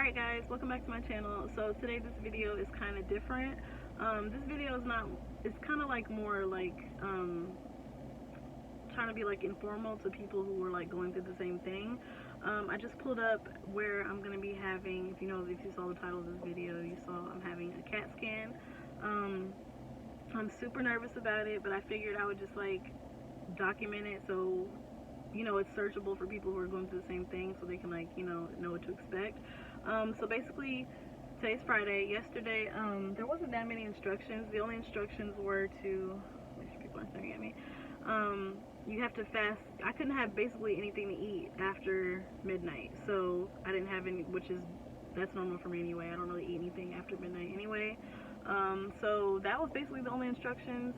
Alright guys, welcome back to my channel. So today this video is kind of different. This video is not, it's kind of like more like trying to be like informal to people who were like going through the same thing. I just pulled up where I'm going to be having, if you saw the title of this video, you saw I'm having a CAT scan. I'm super nervous about it, but I figured I would just like document it so it's searchable for people who are going through the same thing, so they can like know what to expect. So basically today's Friday. Yesterday there wasn't that many instructions. The only instructions were to, make sure people aren't staring at me, you have to fast. I couldn't have basically anything to eat after midnight, so I didn't have any, that's normal for me anyway. I don't really eat anything after midnight anyway. So that was basically the only instructions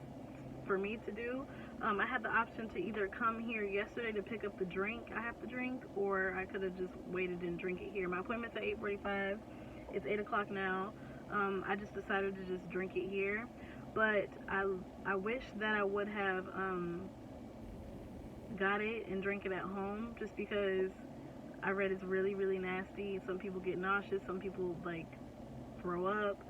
for me to do. I had the option to either come here yesterday to pick up the drink I have to drink, or I could have just waited and drink it here. My appointment's at 8:45. It's 8 o'clock now. I just decided to just drink it here, but I wish that I would have got it and drink it at home, just because I read it's really nasty. Some people get nauseous, some people like throw up,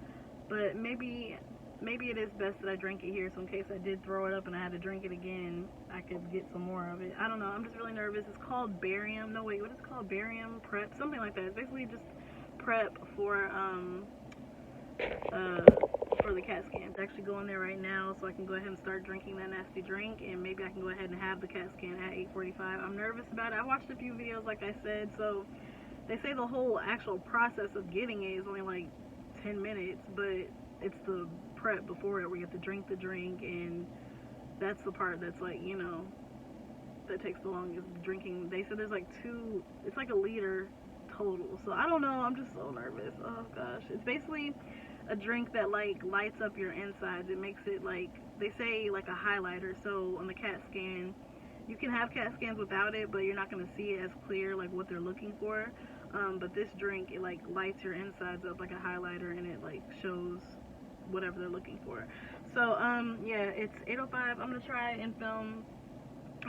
but maybe it is best that I drink it here, so in case I did throw it up and I had to drink it again, I could get some more of it. I don't know, I'm just really nervous. It's called barium. No, wait, what is it called? Barium prep? Something like that. It's basically just prep for the CAT scan. It's actually going there right now, so I can go ahead and start drinking that nasty drink, and maybe I can go ahead and have the CAT scan at 8:45. I'm nervous about it. I watched a few videos, like I said, so they say the whole actual process of getting it is only like 10 minutes, but it's the prep before it where you have to drink the drink, and that's the part that's like, that takes the longest. Drinking, they said there's like it's like a liter total, so I don't know. I'm just so nervous. Oh gosh. It's basically a drink that like lights up your insides. It makes it, like they say, like a highlighter. So on the CAT scan, you can have CAT scans without it, but you're not going to see it as clear, like what they're looking for. But this drink, it like lights your insides up like a highlighter, and it like shows whatever they're looking for. So yeah, it's 8:05. I'm gonna try and film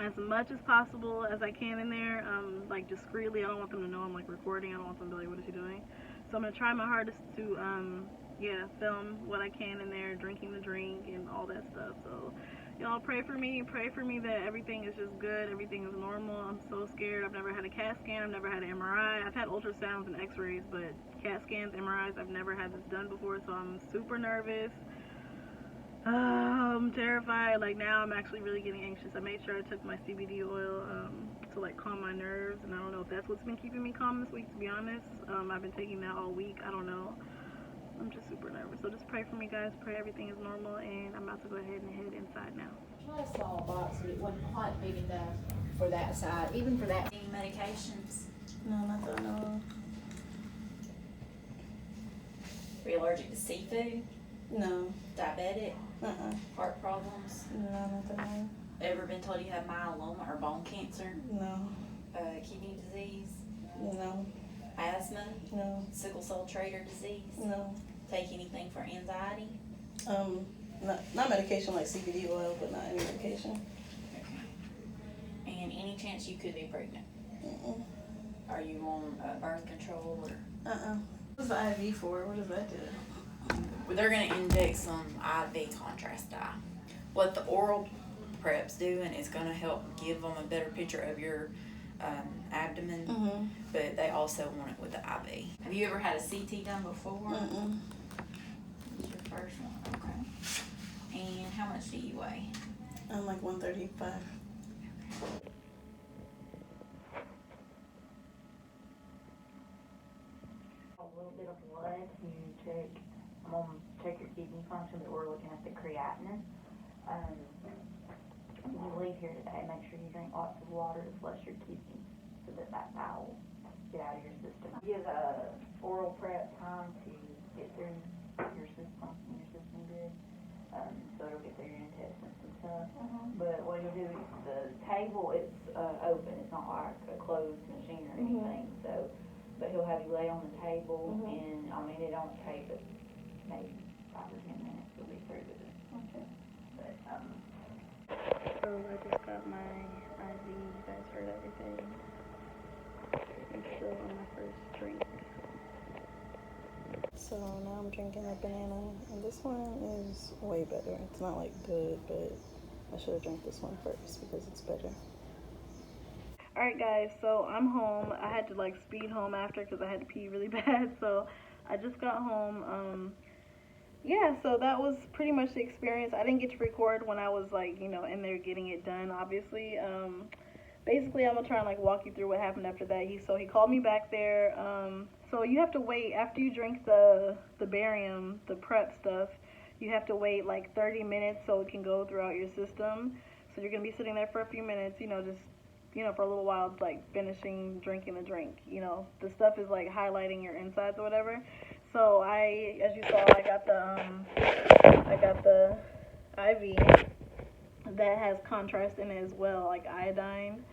as much as possible as I can in there, like discreetly. I don't want them to know I'm like recording. I don't want them to be like, what is she doing? So I'm gonna try my hardest to yeah, film what I can in there, drinking the drink and all that stuff. So y'all pray for me that everything is just good, everything is normal. I'm so scared. I've never had a CAT scan, I've never had an MRI. I've had ultrasounds and x-rays, but CAT scans, MRIs, I've never had this done before, so I'm super nervous. I'm terrified. Like now I'm actually really getting anxious. I made sure I took my CBD oil to like calm my nerves, and I don't know if that's what's been keeping me calm this week, to be honest. I've been taking that all week. I don't know. I'm just super nervous. So just pray for me, guys. Pray everything is normal, and I'm about to go ahead and head inside now. I saw a small box, but it wasn't quite big enough for that side, even for that. Any medications? No, not that I know of. Are you allergic to seafood? No. Diabetic? Uh-uh. Heart problems? No, not that I know. Ever been told you have myeloma or bone cancer? No. Kidney disease? No. Asthma? No. Sickle cell trait disease? No. Take anything for anxiety? Not medication like CBD oil, but not any medication. Okay. And any chance you could be pregnant? Mm-mm. Are you on birth control or? What's the IV for? What does that do? Well, they're going to inject some IV contrast dye. What the oral prep's doing is going to help give them a better picture of your abdomen, but they also want it with the IV. Have you ever had a CT done before? Mm-mm. This is your first one, okay. And how much do you weigh? I'm like 135. A little bit of blood to check. I'm gonna check your kidney function, but we're looking at the creatinine. When you leave here today, make sure you drink lots of water to flush your kidneys so that bowel get out of your system. Give a oral prep time to get through your system good. So it'll get through your intestines and stuff. But what you'll do is the table, it's open. It's not like a closed machine or anything. So, but he'll have you lay on the table, and I mean it don't take but maybe 5 or 10 minutes. We'll be through with it. Okay. But So I just got my IV. You guys heard everything. I'm still on my first drink. So now I'm drinking a banana, and this one is way better. It's not like good, but I should have drank this one first because it's better. Alright guys, so I'm home. I had to like speed home after because I had to pee really bad, so I just got home. Yeah, so that was pretty much the experience. I didn't get to record when I was like, you know, in there getting it done, obviously. Basically, I'm gonna try and like walk you through what happened after that. He called me back there. So you have to wait after you drink the barium, the prep stuff. You have to wait like 30 minutes so it can go throughout your system. So you're gonna be sitting there for a few minutes, you know, just for a little while, like finishing drinking the drink. You know, the stuff is like highlighting your insides or whatever. So as you saw, I got the IV that has contrast in it as well, like iodine,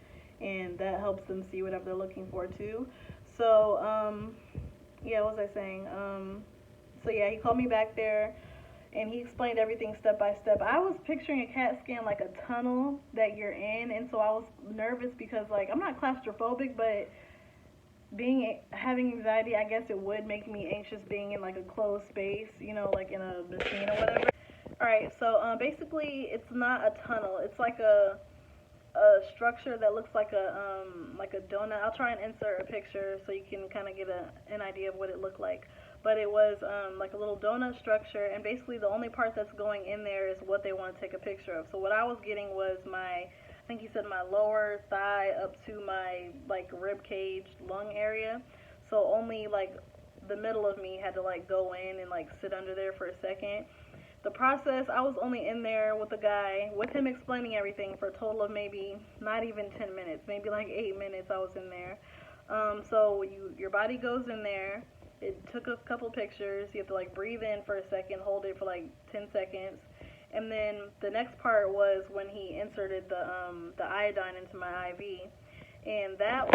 and that helps them see whatever they're looking for too. So yeah, what was I saying? So yeah, he called me back there and he explained everything step by step. I was picturing a CAT scan like a tunnel that you're in, and so I was nervous because like I'm not claustrophobic, but having anxiety, I guess it would make me anxious being in like a closed space, you know, like in a machine or whatever. Alright, so basically it's not a tunnel. It's like a structure that looks like a donut. I'll try and insert a picture so you can kind of get an idea of what it looked like. But it was like a little donut structure, and basically the only part that's going in there is what they want to take a picture of. So what I was getting was I think he said my lower thigh up to my like rib cage lung area. So only like the middle of me had to like go in and like sit under there for a second. The process, I was only in there with the guy, with him explaining everything for a total of maybe not even 10 minutes, maybe like 8 minutes I was in there. So your body goes in there. It took a couple pictures. You have to like breathe in for a second, hold it for like 10 seconds. And then the next part was when he inserted the iodine into my IV. And that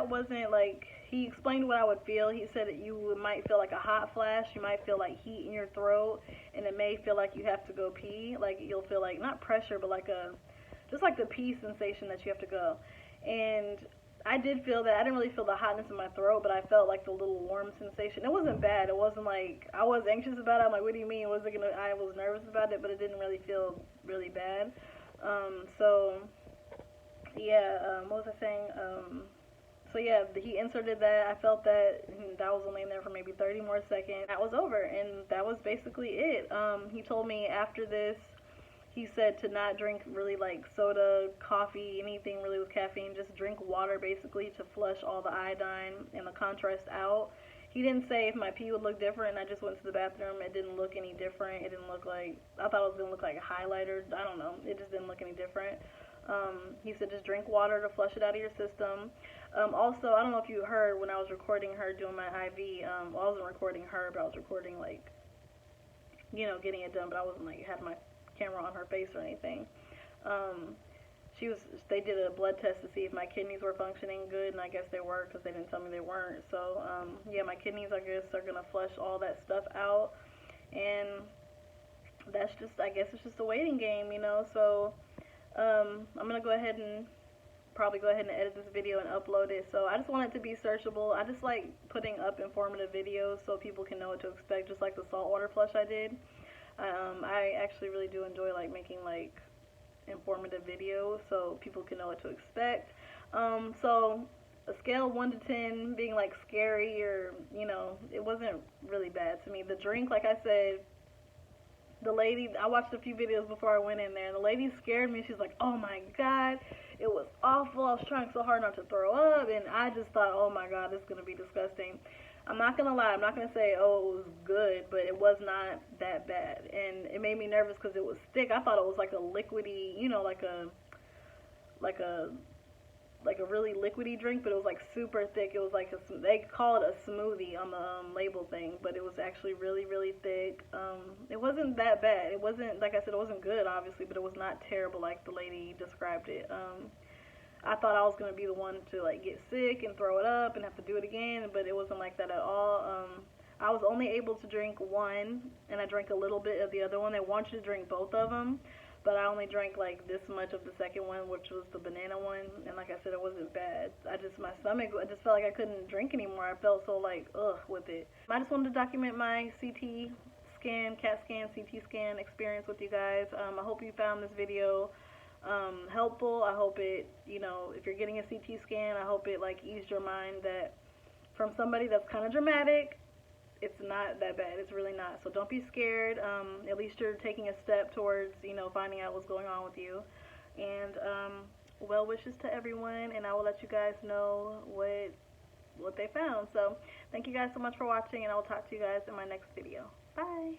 wasn't like, he explained what I would feel. He said that you might feel like a hot flash, you might feel like heat in your throat, and it may feel like you have to go pee. Like you'll feel like, not pressure, but like just like the pee sensation that you have to go. And I did feel that. I didn't really feel the hotness in my throat, but I felt like the little warm sensation. It wasn't bad. It wasn't like, I was anxious about it. I'm like, what do you mean? I was nervous about it, but it didn't really feel really bad. So yeah, what was I saying? So yeah, he inserted that. I felt that was only in there for maybe 30 more seconds. That was over, and that was basically it. He told me after this, he said to not drink really like soda, coffee, anything really with caffeine. Just drink water basically to flush all the iodine and the contrast out. He didn't say if my pee would look different. I just went to the bathroom. It didn't look any different. It didn't look like, I thought it was going to look like a highlighter. I don't know. It just didn't look any different. He said just drink water to flush it out of your system. Also, I don't know if you heard when I was recording her doing my IV. Well, I wasn't recording her, but I was recording like, you know, getting it done. But I wasn't like had my camera on her face or anything. They did a blood test to see if my kidneys were functioning good, and I guess they were because they didn't tell me they weren't. So yeah, my kidneys, I guess, are gonna flush all that stuff out, and that's just, I guess it's just a waiting game, you know. So I'm gonna probably go ahead and edit this video and upload it. So I just want it to be searchable. I just like putting up informative videos so people can know what to expect, just like the saltwater flush I did. I actually really do enjoy like making like informative videos so people can know what to expect. So a scale of 1 to 10 being like scary, or you know, it wasn't really bad to me. The drink, like I said, the lady, I watched a few videos before I went in there, and the lady scared me. She's like, oh my god, it was awful. I was trying so hard not to throw up, and I just thought, oh my god, this is going to be disgusting. I'm not going to lie, I'm not going to say, oh, it was good, but it was not that bad. And it made me nervous because it was thick. I thought it was like a liquidy, you know, like a really liquidy drink, but it was like super thick. It was like they call it a smoothie on the label thing, but it was actually really, really thick. It wasn't that bad. It wasn't, like I said, it wasn't good, obviously, but it was not terrible like the lady described it. I thought I was going to be the one to like get sick and throw it up and have to do it again, but it wasn't like that at all. I was only able to drink one, and I drank a little bit of the other one. They want you to drink both of them. but I only drank like this much of the second one, which was the banana one, and like I said, it wasn't bad. My stomach, I just felt like I couldn't drink anymore. I felt so like ugh with it. I just wanted to document my CT scan, CAT scan, CT scan experience with you guys. I hope you found this video helpful. I hope it, you know, if you're getting a CT scan, I hope it like eased your mind that from somebody that's kind of dramatic, it's not that bad. It's really not. So don't be scared. At least you're taking a step towards, you know, finding out what's going on with you. And well wishes to everyone, and I will let you guys know what they found. So thank you guys so much for watching, and I will talk to you guys in my next video. Bye.